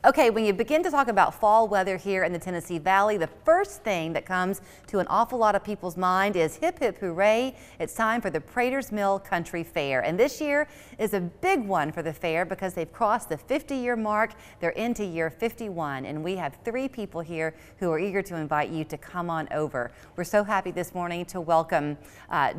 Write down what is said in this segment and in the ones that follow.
Okay, when you begin to talk about fall weather here in the Tennessee Valley, the first thing that comes to an awful lot of people's mind is hip hip hooray. It's time for the Praters Mill Country Fair. And this year is a big one for the fair because they've crossed the 50-year mark. They're into year 51. And we have 3 people here who are eager to invite you to come on over. We're so happy this morning to welcome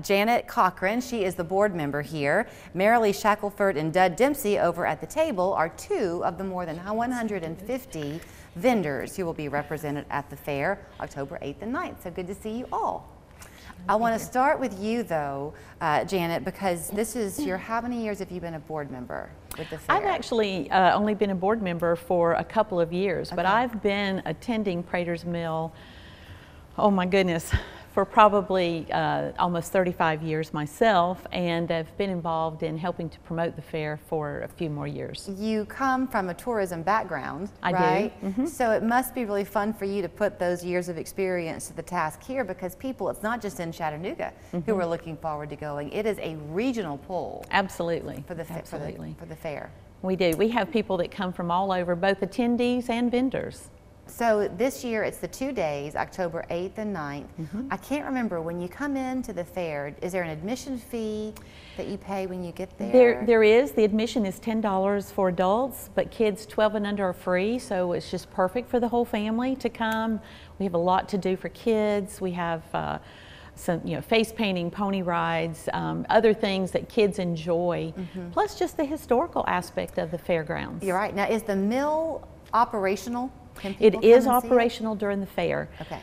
Janet Cochran. She is the board member here. Marilee Shackelford and Dud Dempsey over at the table are 2 of the more than 150 vendors who will be represented at the fair October 8th and 9th. So good to see you all. I want to start with you though, Janet, because this is your, how many years have you been a board member with the fair? I've actually only been a board member for a couple of years, but I've been attending Praters Mill, oh my goodness, for probably almost 35 years myself, and I've been involved in helping to promote the fair for a few more years. You come from a tourism background, right? I do. Mm-hmm. So it must be really fun for you to put those years of experience to the task here, because people, it's not just in Chattanooga who are looking forward to going. It is a regional pull. Absolutely. For the fair. We do. We have people that come from all over, both attendees and vendors. So this year it's the 2 days, October 8th and 9th. I can't remember, when you come into the fair, is there an admission fee that you pay when you get there? There is. The admission is $10 for adults, but kids 12 and under are free, so it's just perfect for the whole family to come. We have a lot to do for kids. We have some, face painting, pony rides, other things that kids enjoy, plus just the historical aspect of the fairgrounds. You're right. Now, is the mill operational? It is operational during the fair. Okay.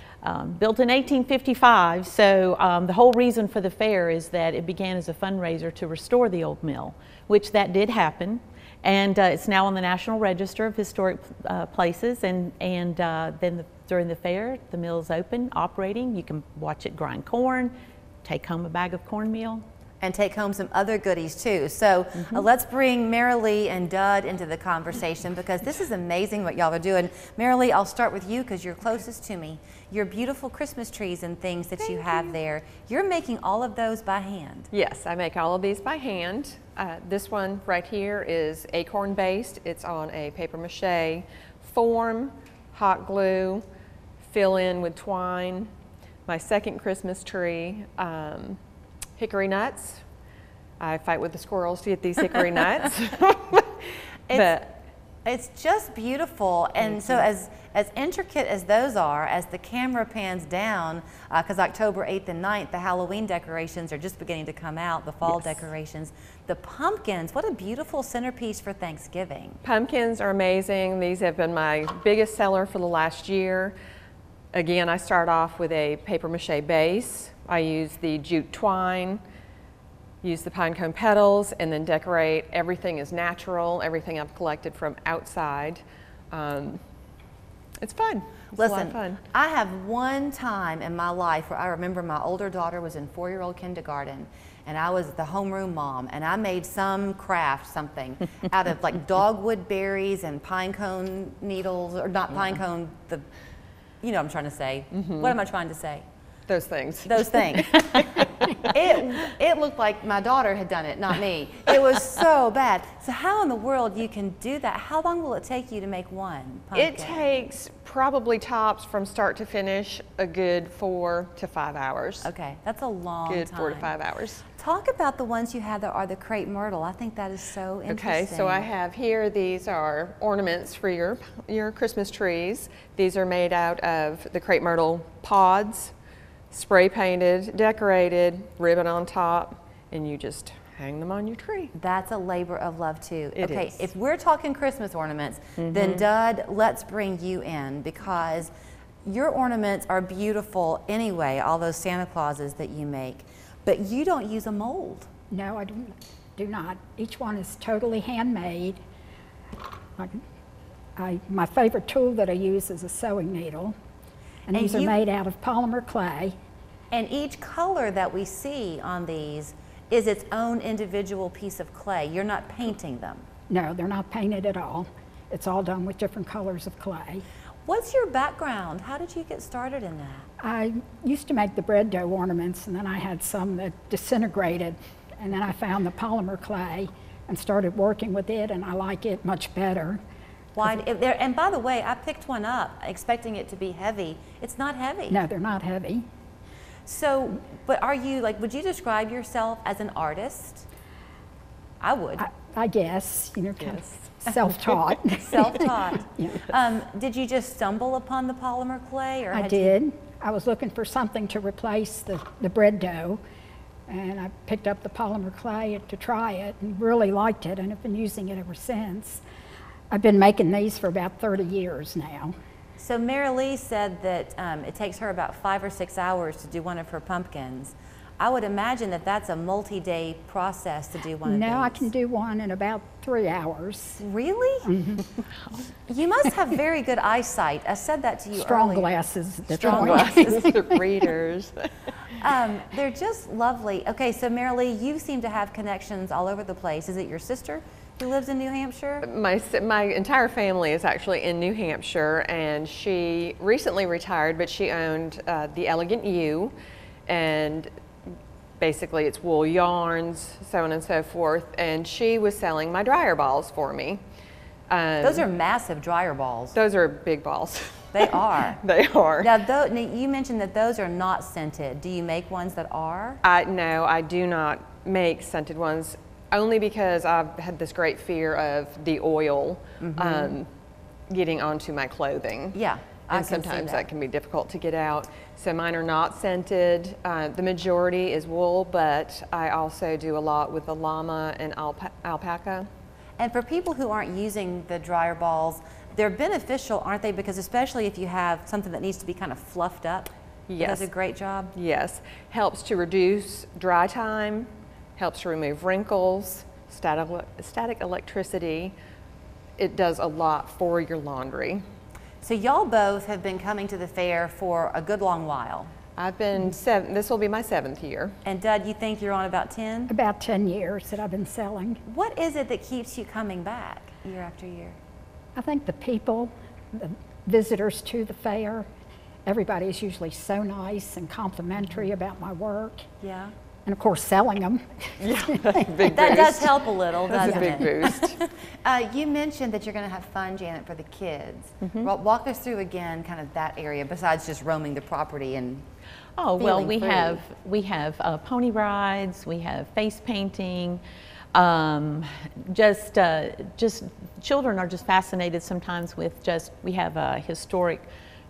Built in 1855, so the whole reason for the fair is that it began as a fundraiser to restore the old mill, which that did happen, and it's now on the National Register of Historic Places, and then during the fair, the mill is open, operating. You can watch it grind corn, take home a bag of cornmeal, and take home some other goodies too. So let's bring Marilee and Dud into the conversation, because this is amazing what y'all are doing. Marilee, I'll start with you because you're closest to me. Your beautiful Christmas trees and things that you have there, you're making all of those by hand. Yes, I make all of these by hand. This one right here is acorn based. It's on a paper mache form, hot glue, fill in with twine. My second Christmas tree, hickory nuts. I fight with the squirrels to get these hickory nuts. It's just beautiful, and so as intricate as those are, as the camera pans down, because October 8th and 9th, the Halloween decorations are just beginning to come out, the fall decorations. The pumpkins, what a beautiful centerpiece for Thanksgiving. Pumpkins are amazing. These have been my biggest seller for the last year. Again, I start off with a paper mache base. I use the jute twine, use the pine cone petals, and then decorate. Everything is natural, everything I've collected from outside. It's fun. It's a lot of fun. I have one time in my life where I remember my older daughter was in 4-year-old kindergarten, and I was the homeroom mom, and I made some craft, something, out of like dogwood berries and pine cone needles, or not pine cone, you know what I'm trying to say. What am I trying to say? Those things. Those things. It looked like my daughter had done it, not me. It was so bad. So how in the world you can do that? How long will it take you to make one pumpkin? It takes probably tops from start to finish a good 4 to 5 hours. Okay, that's a long time. Good 4 to 5 hours. Talk about the ones you have that are the crepe myrtle. I think that is so interesting. Okay, so I have here, these are ornaments for your Christmas trees. These are made out of the crepe myrtle pods, spray painted, decorated, ribbon on top, and you just hang them on your tree. That's a labor of love too. It okay, is. If we're talking Christmas ornaments, then Dud, let's bring you in, because your ornaments are beautiful anyway, all those Santa Clauses that you make, but you don't use a mold. No, I do not. Each one is totally handmade. My favorite tool that I use is a sewing needle. And these are made out of polymer clay. And each color that we see on these is its own individual piece of clay. You're not painting them. No, they're not painted at all. It's all done with different colors of clay. What's your background? How did you get started in that? I used to make the bread dough ornaments, and then I had some that disintegrated, and then I found the polymer clay and started working with it, and I like it much better. Why? And by the way, I picked one up expecting it to be heavy. It's not heavy. No, they're not heavy. So, but are you, like, would you describe yourself as an artist? I would. I guess, you know, kind of self-taught. Self-taught. Yeah. Did you just stumble upon the polymer clay? Or I did. I was looking for something to replace the bread dough, and I picked up the polymer clay to try it and really liked it, and have been using it ever since. I've been making these for about 30 years now. So Mary Lee said that it takes her about 5 or 6 hours to do one of her pumpkins. I would imagine that that's a multi-day process to do one of these. No, I can do one in about 3 hours. Really? Mm-hmm. You must have very good eyesight. I said that to you Strong earlier. glasses. Strong glasses. Readers. They're just lovely. Okay, so Mary Lee, you seem to have connections all over the place. Is it your sister who lives in New Hampshire? My entire family is actually in New Hampshire, and she recently retired, but she owned the Elegant U, and basically it's wool yarns, so on and so forth, and she was selling my dryer balls for me. Those are massive dryer balls. Those are big balls. They are. They are. Now, you mentioned that those are not scented. Do you make ones that are? No, I do not make scented ones, only because I've had this great fear of the oil getting onto my clothing. Yeah. And sometimes that can be difficult to get out. So mine are not scented. The majority is wool, but I also do a lot with the llama and alpaca. And for people who aren't using the dryer balls, they're beneficial, aren't they? Because especially if you have something that needs to be kind of fluffed up. Yes. It does a great job. Yes. Helps to reduce dry time, helps to remove wrinkles, static electricity. It does a lot for your laundry. So y'all both have been coming to the fair for a good long while. I've been this will be my 7th year. And Dud, you think you're on about 10? About 10 years that I've been selling. What is it that keeps you coming back year after year? I think the people, the visitors to the fair, everybody is usually so nice and complimentary about my work. Yeah. And of course, selling them. Yeah, that's a big that boost. does help a little, doesn't it? That's a big boost. You mentioned that you're going to have fun, Janet, for the kids. Walk us through again, kind of that area, besides just roaming the property and. Oh well, we have pony rides, we have face painting. Just children are just fascinated sometimes with we have a historic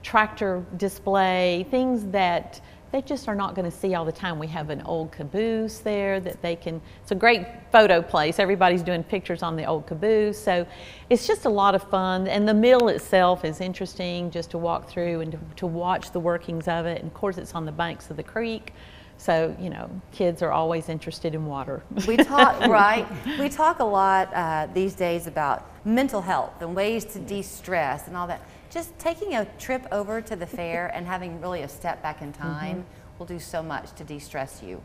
tractor display, things that they just are not going to see all the time. We have an old caboose there that it's a great photo place. Everybody's doing pictures on the old caboose. So it's just a lot of fun. And the mill itself is interesting just to walk through and to watch the workings of it. And of course, it's on the banks of the creek. So, you know, kids are always interested in water. We talk, right? We talk a lot these days about mental health and ways to de-stress and all that. Just taking a trip over to the fair and having really a step back in time will do so much to de-stress you.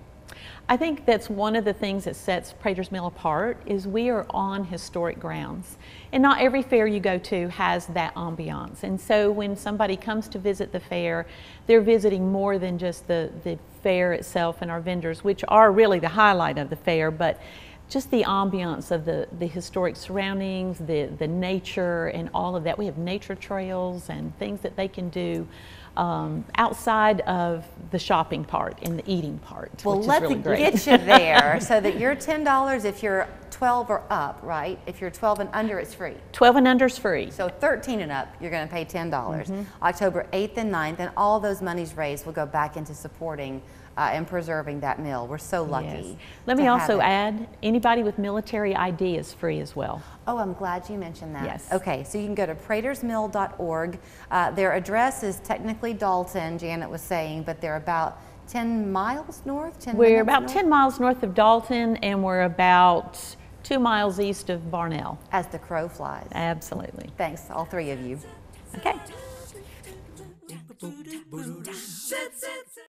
I think that's one of the things that sets Praters Mill apart is we are on historic grounds. And not every fair you go to has that ambiance. And so when somebody comes to visit the fair, they're visiting more than just the fair itself and our vendors, which are really the highlight of the fair, but just the ambiance of the historic surroundings, the nature and all of that. We have nature trails and things that they can do outside of the shopping part and the eating part, well, which is really great. Let's get you there so that you're $10 if you're 12 or up, right? If you're 12 and under, it's free. 12 and under is free. So 13 and up, you're going to pay $10. October 8th and 9th, and all those monies raised will go back into supporting and preserving that mill. We're so lucky. Yes. Let me also add, anybody with military ID is free as well. Oh, I'm glad you mentioned that. Yes. Okay, so you can go to pratersmill.org. Their address is technically Dalton, Janet was saying, but they're about 10 miles north? We're about 10 miles north of Dalton, and we're about 2 miles east of Barnell. As the crow flies. Absolutely. Thanks, all three of you. Okay.